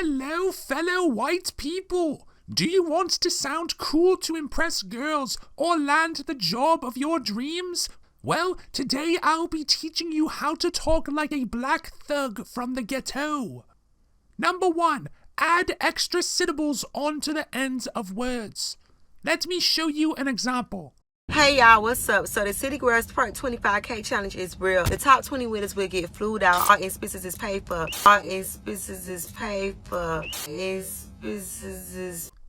Hello, fellow white people! Do you want to sound cool to impress girls or land the job of your dreams? Well, today I'll be teaching you how to talk like a black thug from the ghetto. Number 1. Add extra syllables onto the ends of words. Let me show you an example. Hey y'all, what's up? So the City Girls Part 25K challenge is real. The top 20 winners will get flued out. All expenses paid for.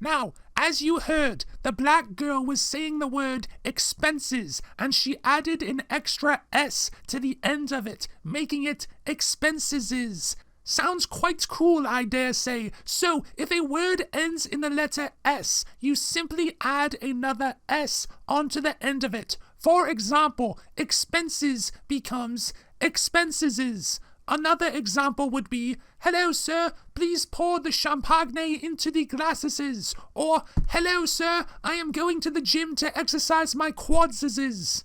Now, as you heard, the black girl was saying the word expenses, and she added an extra S to the end of it, making it expenses. Sounds quite cool, I dare say. So, if a word ends in the letter S, you simply add another S onto the end of it. For example, expenses becomes expenses. Another example would be, hello sir, please pour the champagne into the glasses. Or, hello sir, I am going to the gym to exercise my quadses.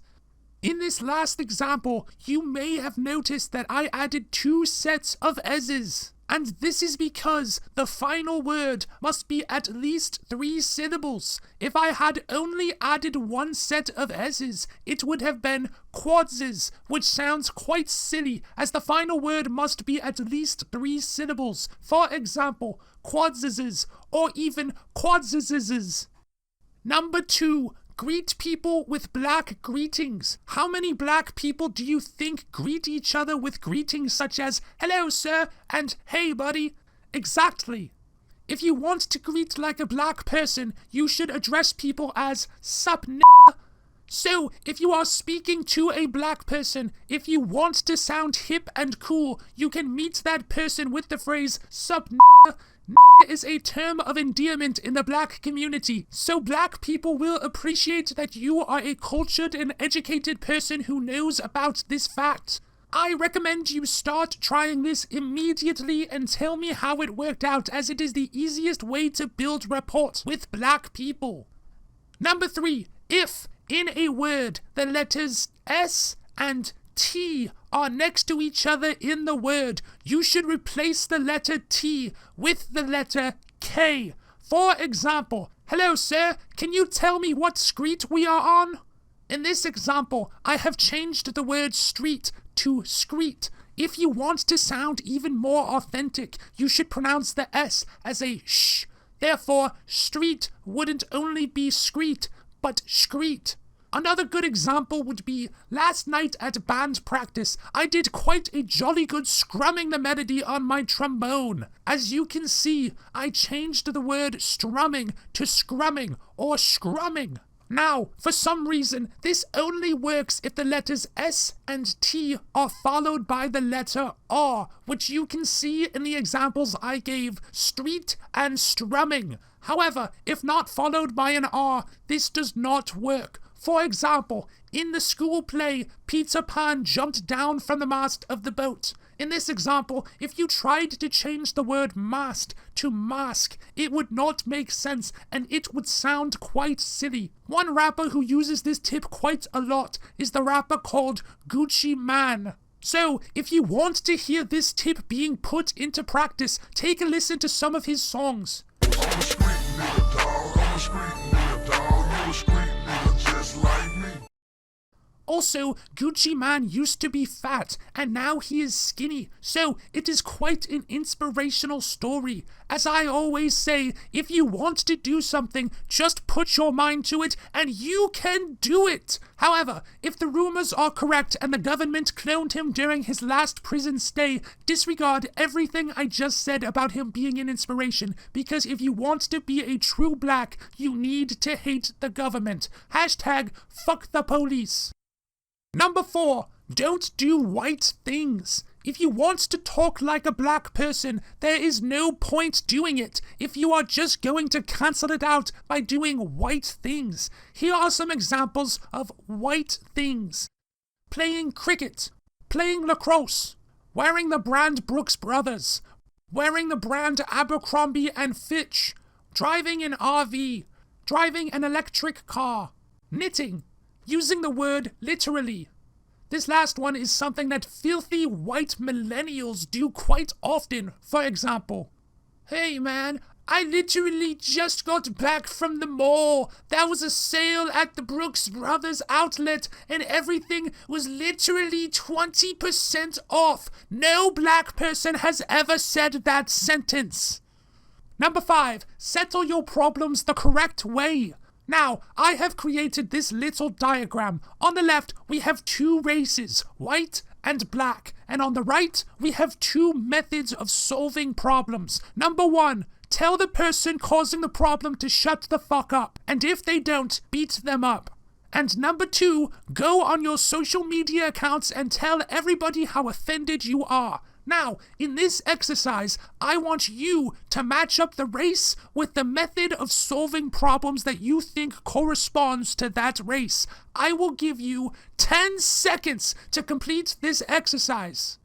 In this last example, you may have noticed that I added 2 sets of S's. And this is because the final word must be at least 3 syllables. If I had only added 1 set of S's, it would have been quadses, which sounds quite silly, as the final word must be at least 3 syllables. For example, quadses, or even quadses. Number 2. Greet people with black greetings. How many black people do you think greet each other with greetings such as, hello sir, and hey buddy? Exactly. If you want to greet like a black person, you should address people as sup n***. So, if you are speaking to a black person, if you want to sound hip and cool, you can meet that person with the phrase sup n***. Is a term of endearment in the black community, so black people will appreciate that you are a cultured and educated person who knows about this fact. I recommend you start trying this immediately and tell me how it worked out, as it is the easiest way to build rapport with black people. Number 3. If, in a word, the letters S and T are next to each other in the word, you should replace the letter T with the letter K. For example, hello sir, can you tell me what street we are on? In this example, I have changed the word street to screet. If you want to sound even more authentic, you should pronounce the S as a sh. Therefore, street wouldn't only be screet, but screet. Another good example would be, last night at band practice, I did quite a jolly good strumming the melody on my trombone. As you can see, I changed the word strumming to scrumming or scrumming. Now, for some reason, this only works if the letters S and T are followed by the letter R, which you can see in the examples I gave, street and strumming. However, if not followed by an R, this does not work. For example, in the school play, Peter Pan jumped down from the mast of the boat. In this example, if you tried to change the word mast to mask, it would not make sense and it would sound quite silly. One rapper who uses this tip quite a lot is the rapper called Gucci Mane. So, if you want to hear this tip being put into practice, take a listen to some of his songs. Also, Gucci Mane used to be fat, and now he is skinny, so it is quite an inspirational story. As I always say, if you want to do something, just put your mind to it, and you can do it! However, if the rumors are correct and the government cloned him during his last prison stay, disregard everything I just said about him being an inspiration, because if you want to be a true black, you need to hate the government. Hashtag fuck the police. Number 4. Don't do white things. If you want to talk like a black person, there is no point doing it if you are just going to cancel it out by doing white things. Here are some examples of white things. Playing cricket, playing lacrosse, wearing the brand Brooks Brothers, wearing the brand Abercrombie and Fitch, driving an RV, driving an electric car, knitting, using the word literally. This last one is something that filthy white millennials do quite often. For example, Hey man, I literally just got back from the mall. There was a sale at the Brooks Brothers outlet and everything was literally 20% off. No black person has ever said that sentence. Number 5, settle your problems the correct way. Now, I have created this little diagram. On the left, we have 2 races, white and black. And on the right, we have 2 methods of solving problems. Number 1, tell the person causing the problem to shut the fuck up. And if they don't, beat them up. And number 2, go on your social media accounts and tell everybody how offended you are. Now, in this exercise, I want you to match up the race with the method of solving problems that you think corresponds to that race. I will give you 10 seconds to complete this exercise.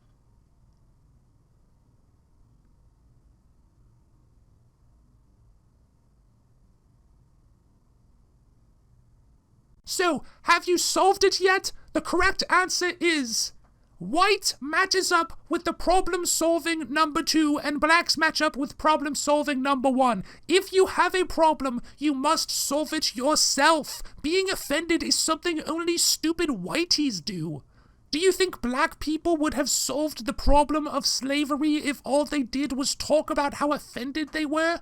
So, have you solved it yet? The correct answer is white matches up with the problem-solving number 2 and blacks match up with problem-solving number 1. If you have a problem, you must solve it yourself. Being offended is something only stupid whiteys do. Do you think black people would have solved the problem of slavery if all they did was talk about how offended they were?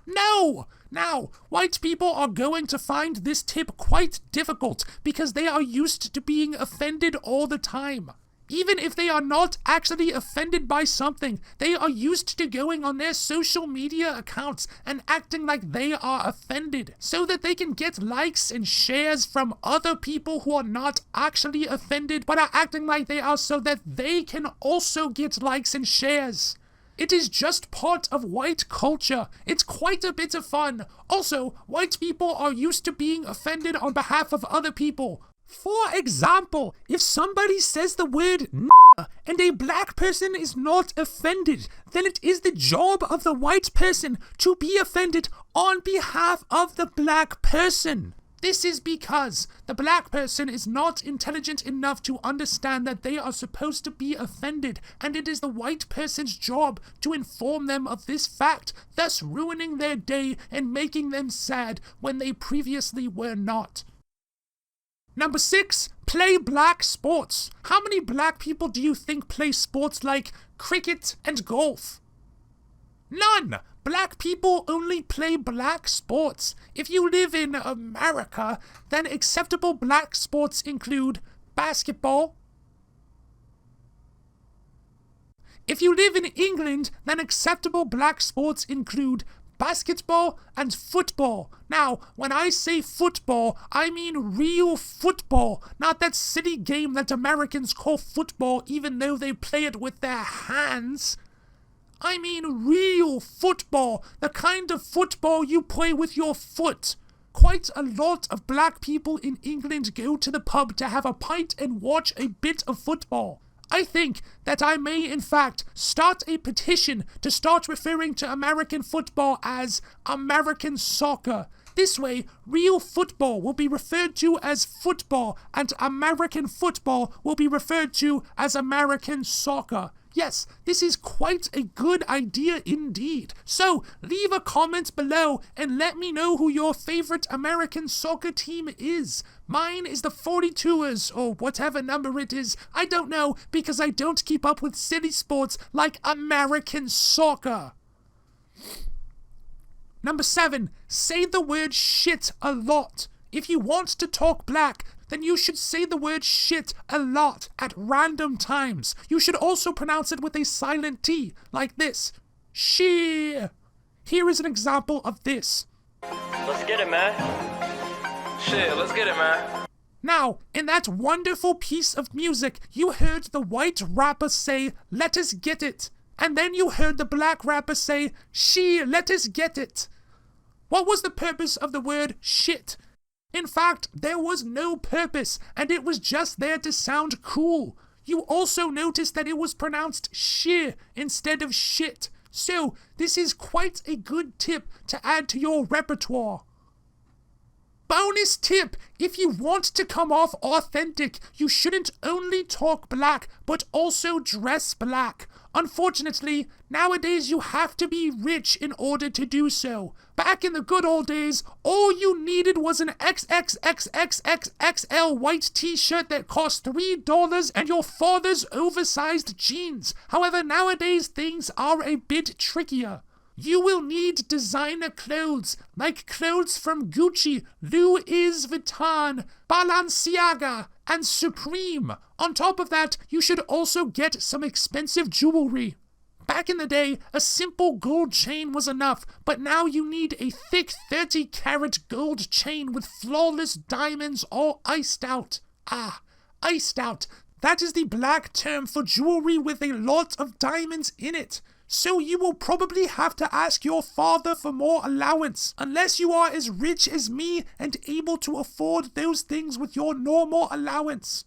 No! Now, white people are going to find this tip quite difficult because they are used to being offended all the time. Even if they are not actually offended by something, they are used to going on their social media accounts and acting like they are offended, so that they can get likes and shares from other people who are not actually offended but are acting like they are, so that they can also get likes and shares. It is just part of white culture. It's quite a bit of fun. Also, white people are used to being offended on behalf of other people. For example, if somebody says the word n***a and a black person is not offended, then it is the job of the white person to be offended on behalf of the black person. This is because the black person is not intelligent enough to understand that they are supposed to be offended, and it is the white person's job to inform them of this fact, thus ruining their day and making them sad when they previously were not. Number 6, play black sports. How many black people do you think play sports like cricket and golf? None! Black people only play black sports. If you live in America, then acceptable black sports include basketball. If you live in England, then acceptable black sports include basketball and football. Now, when I say football, I mean real football, not that silly game that Americans call football even though they play it with their hands. I mean real football, the kind of football you play with your foot. Quite a lot of black people in England go to the pub to have a pint and watch a bit of football. I think that I may, in fact, start a petition to start referring to American football as American soccer. This way, real football will be referred to as football, and American football will be referred to as American soccer. Yes, this is quite a good idea indeed. So, leave a comment below and let me know who your favorite American soccer team is. Mine is the 42ers, or whatever number it is. I don't know, because I don't keep up with silly sports like American soccer. Number 7, say the word shit a lot. If you want to talk black, then you should say the word shit a lot at random times. You should also pronounce it with a silent T, like this. Shit. Here is an example of this. Let's get it, man. Shit, let's get it, man. Now, in that wonderful piece of music, you heard the white rapper say, "Let us get it." And then you heard the black rapper say, "She, let us get it." What was the purpose of the word shit? In fact, there was no purpose, and it was just there to sound cool. You also noticed that it was pronounced shi instead of shit. So, this is quite a good tip to add to your repertoire. Bonus tip! If you want to come off authentic, you shouldn't only talk black, but also dress black. Unfortunately, nowadays you have to be rich in order to do so. Back in the good old days, all you needed was an XXXXXXL white t-shirt that cost $3 and your father's oversized jeans. However, nowadays things are a bit trickier. You will need designer clothes, like clothes from Gucci, Louis Vuitton, Balenciaga, and Supreme. On top of that, you should also get some expensive jewelry. Back in the day, a simple gold chain was enough, but now you need a thick 30-carat gold chain with flawless diamonds all iced out. Ah, iced out. That is the black term for jewelry with a lot of diamonds in it. So you will probably have to ask your father for more allowance, unless you are as rich as me and able to afford those things with your normal allowance.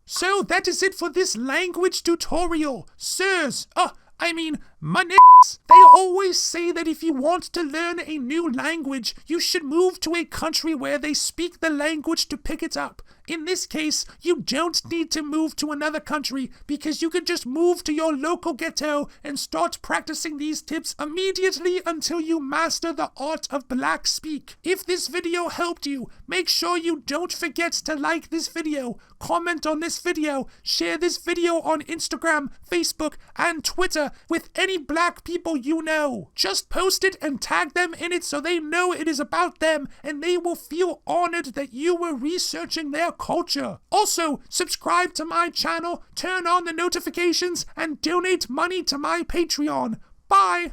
So that is it for this language tutorial. Sirs, my niggas, they always say that if you want to learn a new language, you should move to a country where they speak the language to pick it up. In this case, you don't need to move to another country because you can just move to your local ghetto and start practicing these tips immediately until you master the art of black speak. If this video helped you, make sure you don't forget to like this video, comment on this video, share this video on Instagram, Facebook, and Twitter with any black people you know. Just post it and tag them in it so they know it is about them and they will feel honored that you were researching their culture. Also, subscribe to my channel, turn on the notifications, and donate money to my Patreon. Bye!